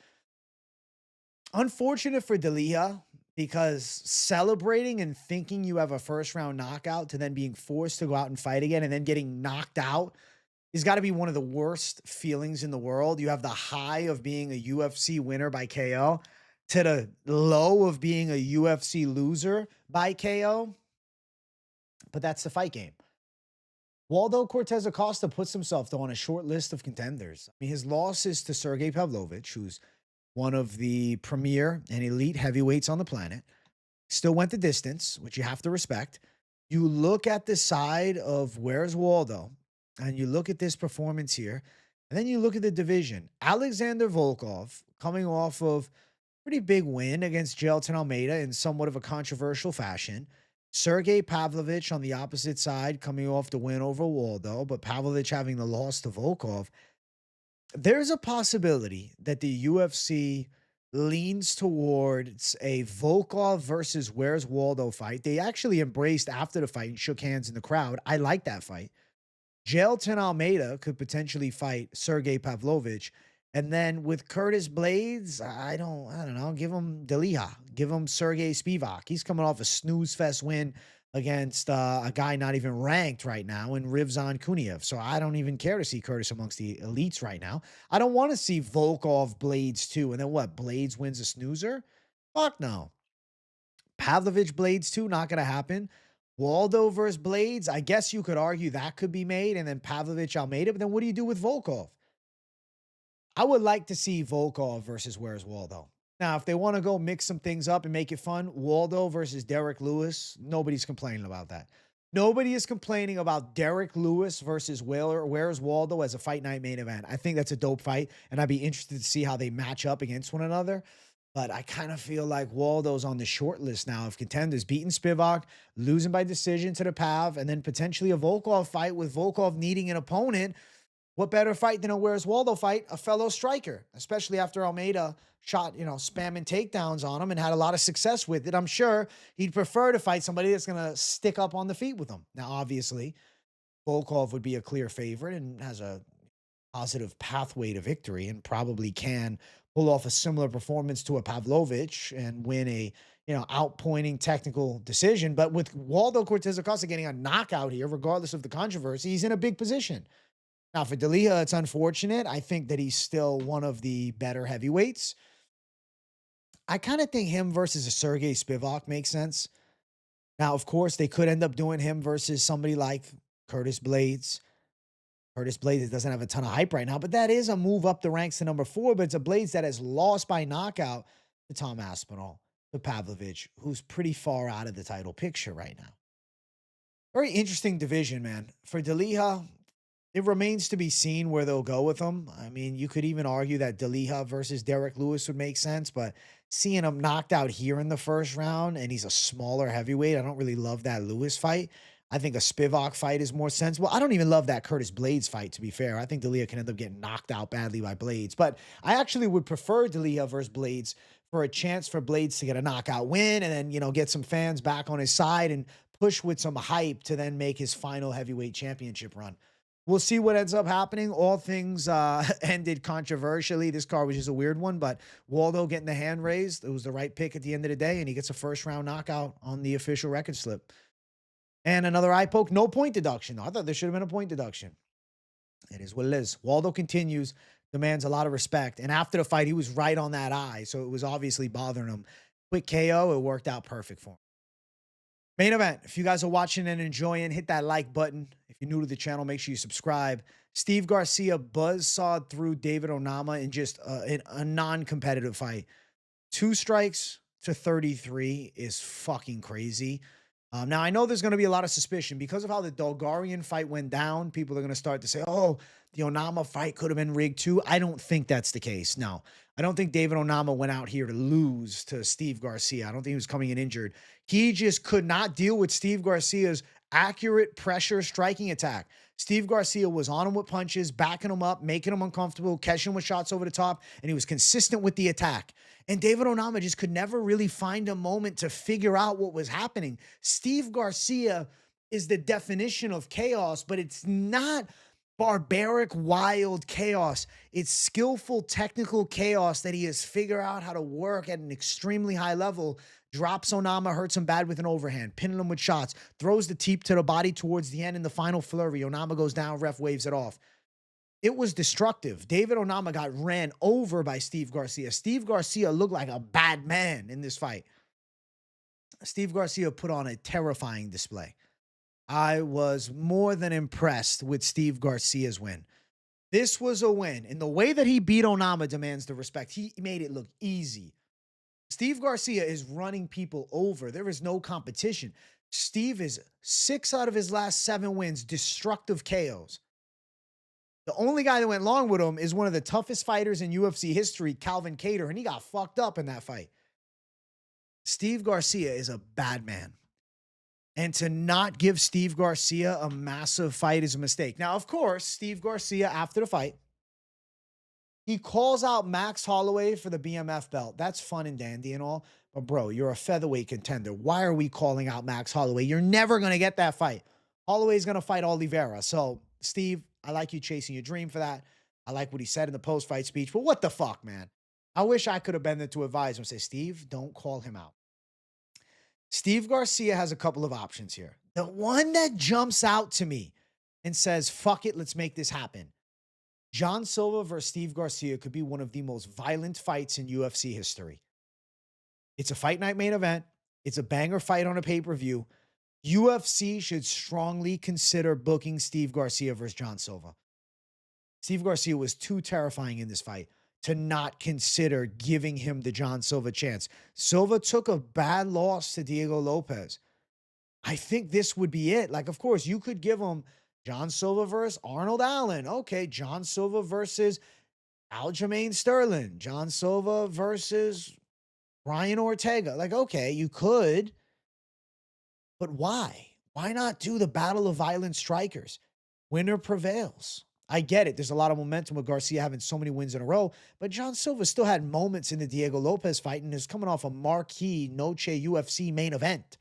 Speaker 1: Unfortunate for Delija because celebrating and thinking you have a first-round knockout to then being forced to go out and fight again and then getting knocked out has got to be one of the worst feelings in the world. You have the high of being a UFC winner by KO to the low of being a UFC loser by KO. But that's the fight game. Waldo Cortes-Acosta puts himself, though, on a short list of contenders. I mean, his loss is to Sergey Pavlovich, who's one of the premier and elite heavyweights on the planet. Still went the distance, which you have to respect. You look at the side of Where's Waldo, and you look at this performance here, and then you look at the division. Alexander Volkov coming off of pretty big win against Jailton Almeida in somewhat of a controversial fashion. Sergey Pavlovich on the opposite side coming off the win over Waldo, but Pavlovich having the loss to Volkov. There's a possibility that the UFC leans towards a Volkov versus Where's Waldo fight. They actually embraced after the fight and shook hands in the crowd. I like that fight. Jailton Almeida could potentially fight Sergey Pavlovich. And then with Curtis Blades, I don't know, give him Delija, give him Sergey Spivak. He's coming off a snooze fest win against a guy not even ranked right now in Rivzan Kuniev. So I don't even care to see Curtis amongst the elites right now. I don't want to see Volkov Blades too. And then what? Blades wins a snoozer? Fuck no. Pavlovich Blades too, not going to happen. Waldo versus Blades, I guess you could argue that could be made. And then Pavlovich Almeida. But then what do you do with Volkov? I would like to see Volkov versus Where's Waldo. Now, if they want to go mix some things up and make it fun, Waldo versus Derek Lewis, nobody's complaining about that. Nobody is complaining about Derek Lewis versus Where's Waldo as a fight night main event. I think that's a dope fight, and I'd be interested to see how they match up against one another. But I kind of feel like Waldo's on the short list now of contenders, beating Spivak, losing by decision to the Pav, and then potentially a Volkov fight with Volkov needing an opponent. What better fight than a Where's Waldo fight? A fellow striker, especially after Almeida shot, spamming takedowns on him and had a lot of success with it. I'm sure he'd prefer to fight somebody that's going to stick up on the feet with him. Now, obviously, Volkov would be a clear favorite and has a positive pathway to victory and probably can pull off a similar performance to a Pavlovich and win a, outpointing technical decision. But with Waldo Cortes-Acosta getting a knockout here, regardless of the controversy, he's in a big position. Now, for Delija, it's unfortunate. I think that he's still one of the better heavyweights. I kind of think him versus a Sergey Spivak makes sense. Now, of course, they could end up doing him versus somebody like Curtis Blades. Curtis Blades doesn't have a ton of hype right now, but that is a move up the ranks to number 4. But it's a Blades that has lost by knockout to Tom Aspinall, to Pavlovich, who's pretty far out of the title picture right now. Very interesting division, man. For Delija, it remains to be seen where they'll go with him. I mean, you could even argue that Delija versus Derek Lewis would make sense, but seeing him knocked out here in the first round, and he's a smaller heavyweight, I don't really love that Lewis fight. I think a Spivak fight is more sensible. I don't even love that Curtis Blades fight, to be fair. I think Delija can end up getting knocked out badly by Blades, but I actually would prefer Delija versus Blades for a chance for Blades to get a knockout win and then, get some fans back on his side and push with some hype to then make his final heavyweight championship run. We'll see what ends up happening. All things ended controversially. This card was just a weird one, but Waldo getting the hand raised, it was the right pick at the end of the day, and he gets a first-round knockout on the official record slip. And another eye poke, no point deduction. I thought there should have been a point deduction. It is what it is. Waldo continues, demands a lot of respect, and after the fight, he was right on that eye, so it was obviously bothering him. Quick KO, it worked out perfect for him. Main event. If you guys are watching and enjoying, hit that like button. If you're new to the channel, make sure you subscribe. Steve Garcia buzzsawed through David Onama in just a non-competitive fight. 2 strikes to 33 is fucking crazy. Now, I know there's going to be a lot of suspicion because of how the Dulgarian fight went down. People are going to start to say, oh, the Onama fight could have been rigged too. I don't think that's the case. No, I don't think David Onama went out here to lose to Steve Garcia. I don't think he was coming in injured. He just could not deal with Steve Garcia's accurate pressure striking attack. Steve Garcia was on him with punches, backing him up, making him uncomfortable, catching him with shots over the top, and he was consistent with the attack. And David Onama just could never really find a moment to figure out what was happening. Steve Garcia is the definition of chaos, but it's not barbaric, wild chaos. It's skillful, technical chaos that he has figured out how to work at an extremely high level. Drops Onama, hurts him bad with an overhand, pinning him with shots, throws the teep to the body towards the end in the final flurry. Onama goes down, ref waves it off. It was destructive. David Onama got ran over by Steve Garcia. Steve Garcia looked like a bad man in this fight. Steve Garcia put on a terrifying display. I was more than impressed with Steve Garcia's win. This was a win. And the way that he beat Onama demands the respect. He made it look easy. Steve Garcia is running people over. There is no competition. Steve is 6 out of his last 7 wins, destructive KOs. The only guy that went long with him is one of the toughest fighters in UFC history, Calvin Kattar, and he got fucked up in that fight. Steve Garcia is a bad man. And to not give Steve Garcia a massive fight is a mistake. Now, of course, Steve Garcia, after the fight, he calls out Max Holloway for the BMF belt. That's fun and dandy and all. But, bro, you're a featherweight contender. Why are we calling out Max Holloway? You're never going to get that fight. Holloway's going to fight Oliveira. So, Steve, I like you chasing your dream for that. I like what he said in the post-fight speech. But what the fuck, man? I wish I could have been there to advise him and say, Steve, don't call him out. Steve Garcia has a couple of options here. The one that jumps out to me and says, fuck it, let's make this happen. John Silva versus Steve Garcia could be one of the most violent fights in UFC history. It's a fight night main event. It's a banger fight on a pay-per-view. UFC should strongly consider booking Steve Garcia versus John Silva. Steve Garcia was too terrifying in this fight to not consider giving him the John Silva chance. Silva took a bad loss to Diego Lopez. I think this would be it. Like, of course, you could give him John Silva versus Arnold Allen. Okay, John Silva versus Aljamain Sterling. John Silva versus Brian Ortega. Like, okay, you could, but why? Why not do the battle of violent strikers? Winner prevails. I get it. There's a lot of momentum with Garcia having so many wins in a row, but John Silva still had moments in the Diego Lopez fight and is coming off a marquee Noche UFC main event.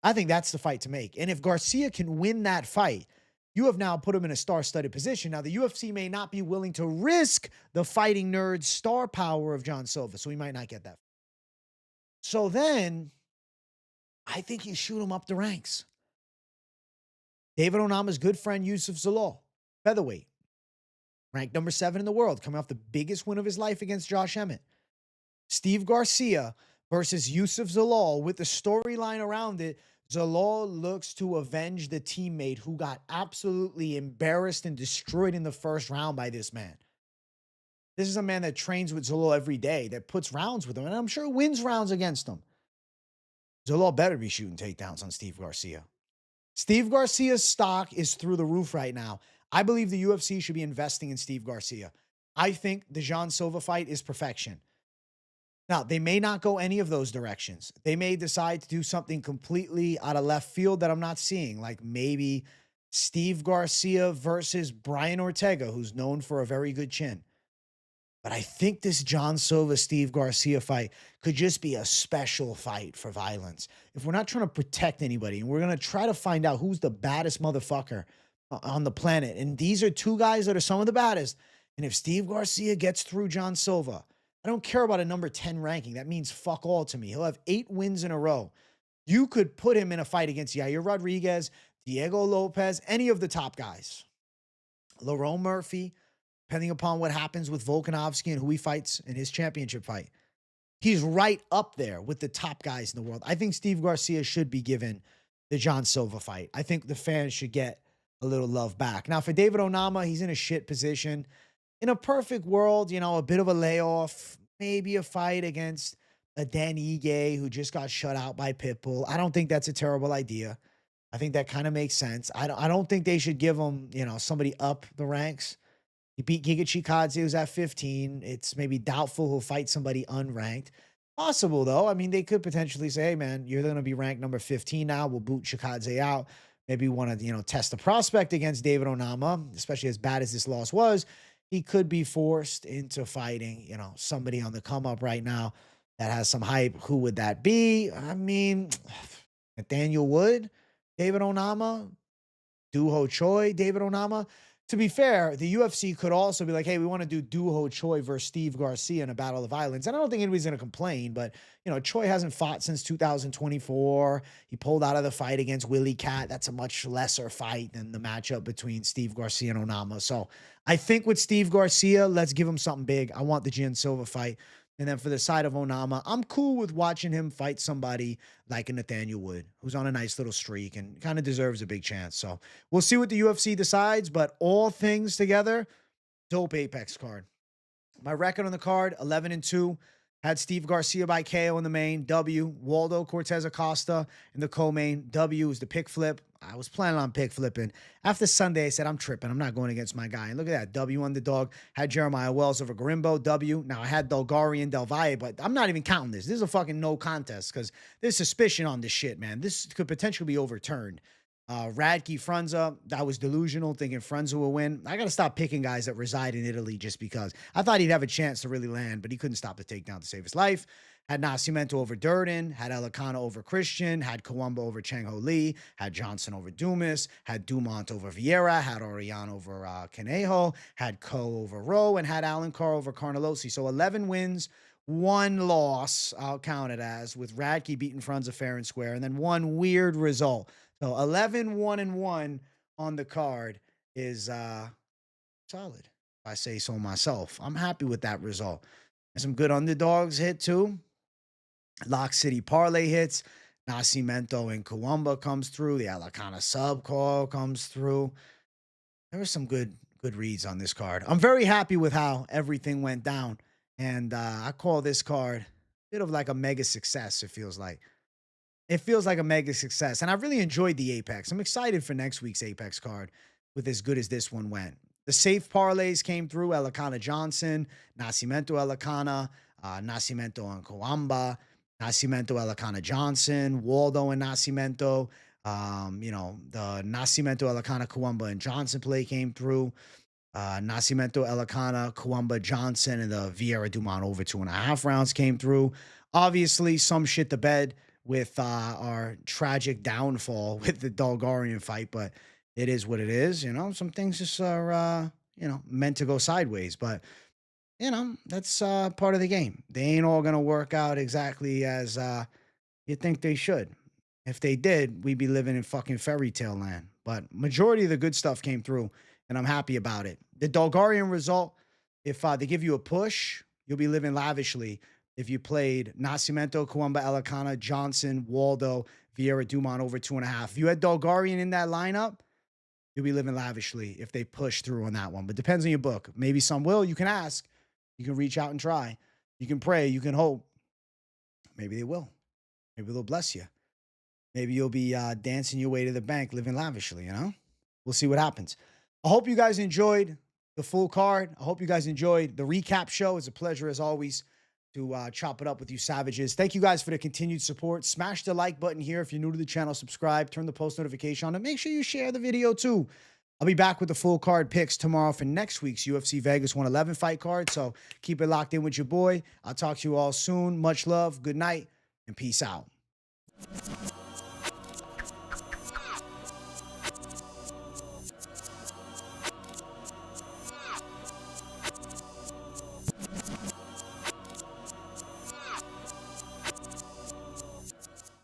Speaker 1: I think that's the fight to make. And if Garcia can win that fight, you have now put him in a star-studded position. Now, the UFC may not be willing to risk the fighting nerd star power of John Silva, so he might not get that. So then, I think you shoot him up the ranks. David Onama's good friend, Yusuf Zalal, featherweight, ranked number 7 in the world, coming off the biggest win of his life against Josh Emmett. Steve Garcia versus Yusuf Zalal with the storyline around it. Zalal looks to avenge the teammate who got absolutely embarrassed and destroyed in the first round by this man. This is a man that trains with Zalal every day, that puts rounds with him, and I'm sure wins rounds against him. Zalal better be shooting takedowns on Steve Garcia. Steve Garcia's stock is through the roof right now. I believe the UFC should be investing in Steve Garcia. I think the John Silva fight is perfection. Now, they may not go any of those directions. They may decide to do something completely out of left field that I'm not seeing, like maybe Steve Garcia versus Brian Ortega, who's known for a very good chin. But I think this John Silva, Steve Garcia fight could just be a special fight for violence. If we're not trying to protect anybody and we're going to try to find out who's the baddest motherfucker on the planet, and these are two guys that are some of the baddest, and if Steve Garcia gets through John Silva, I don't care about a number 10 ranking. That means fuck all to me. He'll have 8 wins in a row. You could put him in a fight against Yair Rodriguez, Diego Lopez, any of the top guys. Lerone Murphy, depending upon what happens with Volkanovski and who he fights in his championship fight. He's right up there with the top guys in the world. I think Steve Garcia should be given the John Silva fight. I think the fans should get a little love back. Now, for David Onama, he's in a shit position. In a perfect world, a bit of a layoff, maybe a fight against a Dan Ige who just got shut out by Pitbull. I don't think that's a terrible idea. I think that kind of makes sense. I don't think they should give him, somebody up the ranks. He beat Giga Chikadze, who's at 15. It's maybe doubtful he'll fight somebody unranked. Possible, though. I mean, they could potentially say, hey, man, you're going to be ranked number 15 now. We'll boot Chikadze out. Maybe want to, test the prospect against David Onama, especially as bad as this loss was. He could be forced into fighting, somebody on the come up right now that has some hype. Who would that be? I mean, Nathaniel Wood, David Onama, Duho Choi, David Onama. To be fair, the UFC could also be like, hey, we want to do Duho Choi versus Steve Garcia in a battle of violence. And I don't think anybody's going to complain, but, Choi hasn't fought since 2024. He pulled out of the fight against Willie Cat. That's a much lesser fight than the matchup between Steve Garcia and Onama. So I think with Steve Garcia, let's give him something big. I want the Gian Silva fight. And then for the side of Onama, I'm cool with watching him fight somebody like a Nathaniel Wood, who's on a nice little streak and kind of deserves a big chance. So we'll see what the UFC decides, but all things together, dope Apex card. My record on the card, 11-2. Had Steve Garcia by KO in the main, W. Waldo Cortes-Acosta in the co-main, W is the pick flip. I was planning on pick flipping. After Sunday, I said, I'm tripping. I'm not going against my guy. And look at that, W underdog. Had Jeremiah Wells over Gorimbo, W. Now, I had Dulgarian, Valle, but I'm not even counting this. This is a fucking no contest because there's suspicion on this shit, man. This could potentially be overturned. Radtke, Frunza, I was delusional thinking Frunza will win. I got to stop picking guys that reside in Italy just because. I thought he'd have a chance to really land, but he couldn't stop the takedown to save his life. Had Nascimento over Durden, had Elekana over Christian, had Cuamba over Chang Lee, had Johnson over Dumas, had Dumont over Vieira, had Hyeon over Conejo, had over Rowe, and had Alencar over Carnelossi. So 11 wins, 1 loss, I'll count it as, with Radtke beating Frunza fair and square, and then 1 weird result. So 11-1-1 on the card is solid, if I say so myself. I'm happy with that result. And some good underdogs hit too. Lock City parlay hits. Nascimento and Cuamba comes through. The Elekana sub call comes through. There were some good reads on this card. I'm very happy with how everything went down. And I call this card a bit of like a mega success, it feels like. It feels like a mega success. And I really enjoyed the Apex. I'm excited for next week's Apex card with as good as this one went. The safe parlays came through. Elekana Johnson, Nascimento Elekana, Nascimento and Cuamba, Nascimento, Elekana Johnson, Waldo and Nascimento. The Nascimento, Elekana, Cuamba, and Johnson play came through. Nascimento, Elekana, Cuamba, Johnson, and the Vieira Dumont over 2.5 rounds came through. Obviously, some shit to bed with our tragic downfall with the Dulgarian fight, but it is what it is. Some things just are, meant to go sideways, but that's part of the game. They ain't all gonna work out exactly as you think they should. If they did, we'd be living in fucking fairy tale land. But majority of the good stuff came through, and I'm happy about it. The Dulgarian result, if they give you a push, you'll be living lavishly. If you played Nascimento, Cuamba, Elekana, Johnson, Waldo, Vieira, Dumont over 2.5. If you had Dulgarian in that lineup, you'll be living lavishly if they push through on that one. But depends on your book. Maybe some will. You can ask. You can reach out and try. You can pray. You can hope. Maybe they will. Maybe they'll bless you. Maybe you'll be dancing your way to the bank, living lavishly, We'll see what happens. I hope you guys enjoyed the full card. I hope you guys enjoyed the recap show. It's a pleasure, as always, to chop it up with you savages. Thank you guys for the continued support. Smash the like button here. If you're new to the channel, subscribe, turn the post notification on, and make sure you share the video too. I'll be back with the full card picks tomorrow for next week's UFC Vegas 111 fight card. So keep it locked in with your boy. I'll talk to you all soon. Much love. Good night and peace out.